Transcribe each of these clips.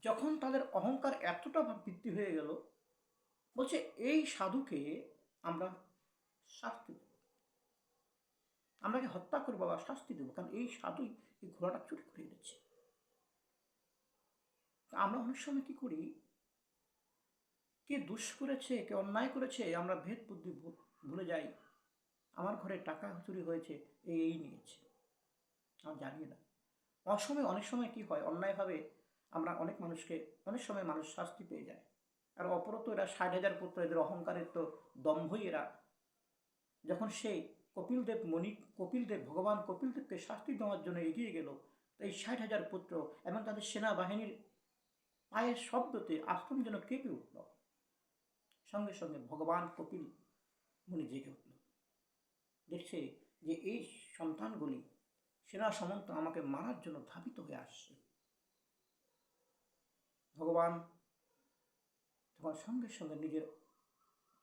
যখন তাদের অহংকার এতটা বৃদ্ধি হয়ে গেল, বলছে এই সাধুকে আমরা শাস্তি দেব, আমরা হত্যা করবো বা শাস্তি দেবো, কারণ এই সাধুই এই ঘোড়াটা চুরি করে এনেছে। আমরা অনেক সময় কি করি, কে দুষ করেছে, কে অন্যায় করেছে আমরা ভেদ বুদ্ধি ভুলে যাই। আমার ঘরে টাকা চুরি হয়েছে, এই নিয়েছে, আমরা জানি না। অনেক সময় কি হয়, অন্যায়ভাবে আমরা অনেক সময় মানুষ শাস্তি পেয়ে যায়। আর অপরত এরা ৬০,০০০ পুত্র, এদের অহংকারের তো দম্ভই এরা। যখন সেই ভগবান কপিলদেবকে শাস্তি দেওয়ার জন্য এগিয়ে গেল, এই ৬০,০০০ পুত্র এবং তাদের সেনাবাহিনীর পায়ের শব্দতে আশ্রম যেন কেঁপে উঠল। সঙ্গে সঙ্গে ভগবান কপিল মুনি জেগে উঠল, দেখছে যে এই সন্তানগুলি সেনা সমন্ত আমাকে মারার জন্য ধাবিত হয়ে আসছে। ভগবান তখন সঙ্গে সঙ্গে নিজের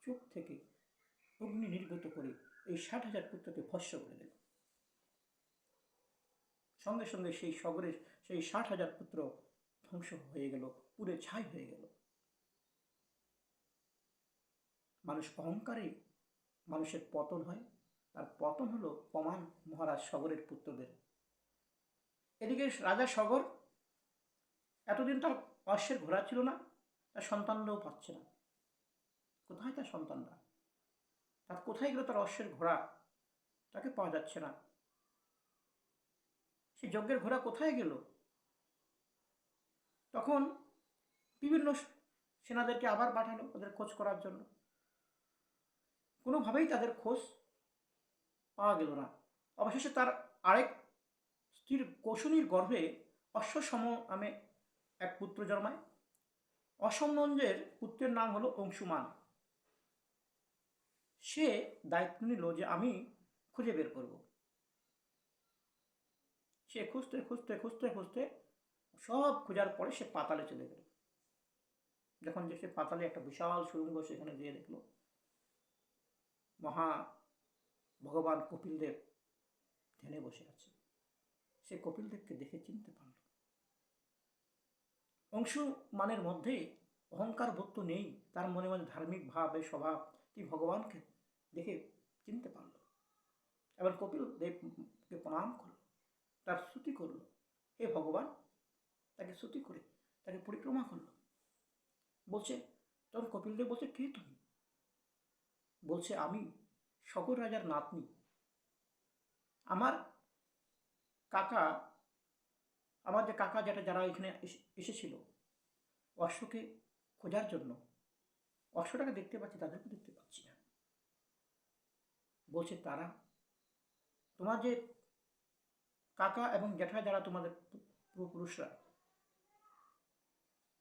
চোখ থেকে অগ্নি নির্গত করে এই ৬০,০০০ পুত্রকে ভস্ম করে দিল। সঙ্গে সঙ্গে সেই সাগরের সেই ৬০,০০০ পুত্র ধ্বংস হয়ে গেল, পুড়ে ছাই হয়ে গেল। মানুষ অহংকারে মানুষের পতন হয়, তার পতন হলো প্রমাণ মহারাজ সগরের পুত্রদের। এদিকে রাজা সগর এতদিন তার অশ্বের ঘোড়া ছিল না, তার সন্তানরাও পাচ্ছে না। কোথায় তার সন্তানরা? তার কোথায় গেল তার অশ্বের ঘোড়া? তাকে পাওয়া যাচ্ছে না। সেই যজ্ঞের ঘোড়া কোথায় গেল? তখন বিভিন্ন সেনাদেরকে আবার পাঠালো তাদের খোঁজ করার জন্য। কোনোভাবেই তাদের খোঁজ পাওয়া গেল না। অবশেষে তার আরেক স্ত্রীর কৌশলীর গর্ভে অশ্বসম নামে এক পুত্র জন্মায়। অসমনঞ্জের পুত্রের নাম হলো অংশুমান। সে দায়িত্ব নিল যে আমি খুঁজে বের করব। সে খুঁজতে খুঁজতে খুঁজতে খুঁজতে সব খোঁজার পরে সে পাতালে চলে গেল। যখন যে সে পাতালে একটা বিশাল সুড়ঙ্গ, সেখানে গিয়ে দেখল মহা ভগবান কপিলদেব ধ্যানে বসে আছে। সে কপিলদেবকে দেখে চিনতে পারল। অংশুমানের মধ্যে অহংকার বোধ তো নেই, তার মনে মনে ধার্মিক ভাবে স্বভাব, তিনি ভগবানকে দেখে চিনতে পারল। এবার কপিল দেবকে প্রণাম করল, তার স্তুতি করল, হে ভগবান, তাকে স্তুতি করে তাকে পরিক্রমা করল। বলছে, তখন কপিলদেব বলছে, কে তুমি? বলছে, আমি সগর রাজার নাতনি। আমার কাকা, আমার যে কাকা যারা এখানে এসেছিল অশ্বকে খোঁজার জন্য, অশ্বটাকে দেখতে পাচ্ছি, তাদেরকে দেখতে পাচ্ছি না। বলছে, তারা তোমার যে কাকা এবং জ্যাঠা যারা তোমাদের পূর্বপুরুষরা,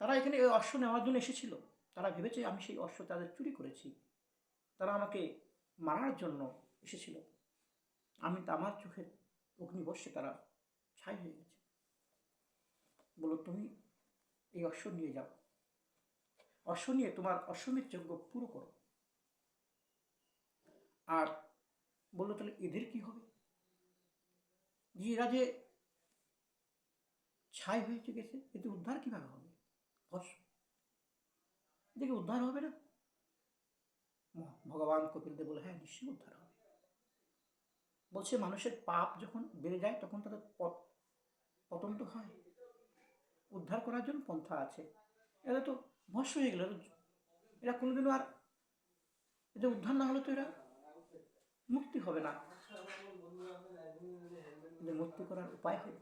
তারা এখানে ওই অশ্ব নেওয়ার জন্য এসেছিল। তারা ভেবেছে আমি সেই অশ্ব তাদের চুরি করেছি, তারা আমাকে মারার জন্য এসেছিল। আমি তো আমার চোখের অগ্নিবর্ষে তারা ছাই হয়ে গেছে। বলো, তুমি এই অশ্ব নিয়ে যাও, অশ্ব নিয়ে তোমার অশ্বমেধ যজ্ঞ পুরো করো। আর বললো, তাহলে এদের কি হবে? যে এরা যে ছাই হয়ে গেছে, এতে উদ্ধার কিভাবে হবে? ভস্ম দেখে উদ্ধার হবে না? ভগবান কপিলদেব বলে, হ্যাঁ, নিশ্চয়ই উদ্ধার হবে। বলছে, মানুষের পাপ যখন বেড়ে যায় তখন তাদের পতন তো হয়, উদ্ধার করার জন্য পন্থা আছে। এরা তো ভস্ম হয়ে গেল, এরা কোনোদিনও আর, এদের উদ্ধার না হলে তো এরা মুক্তি হবে না। এদের মুক্তি করার উপায় হবে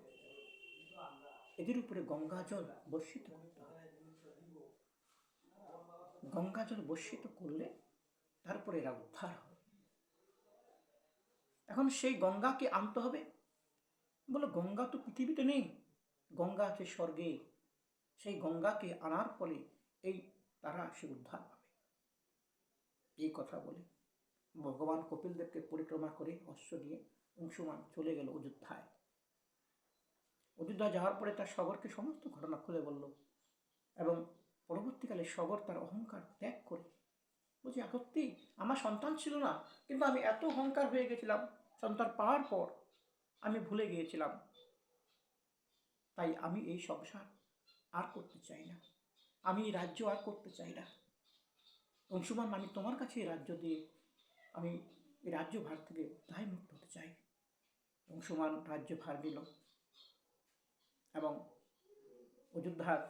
এদের উপরে গঙ্গা জল বর্ষিত করতে হবে। গঙ্গা জল বর্ষিত করলে তারপরে এরা উদ্ধার হবে। এখন সেই গঙ্গাকে আনতে হবে। বলে, গঙ্গা তো পৃথিবীতে নেই, গঙ্গা আছে স্বর্গে। সেই গঙ্গাকে আনার ফলে তারা সে উদ্ধার পাবে। এই কথা বলে ভগবান কপিলদেবকে পরিক্রমা করে অশ্ব নিয়ে অংশুমান চলে গেল অযোধ্যায়। অযোধ্যা যাওয়ার পরে তার সগরকে সমস্ত ঘটনা খুলে বলল, এবং পরবর্তীকালে সগর তার অহংকার ত্যাগ করে বলছে, সত্যি আমার সন্তান ছিল না, কিন্তু আমি এত অহংকার হয়ে গেছিলাম, সন্তান পাওয়ার পর আমি ভুলে গিয়েছিলাম, তাই আমি এই সংসার আর করতে চাই না, আমি এই রাজ্য আর করতে চাই না। অংশুমান, আমি তোমার কাছে এই রাজ্য দিয়ে আমি এই রাজ্যভার থেকে দায় মুক্ত হতে চাই। অংশুমান রাজ্যভার নিল এবং অযোধ্যার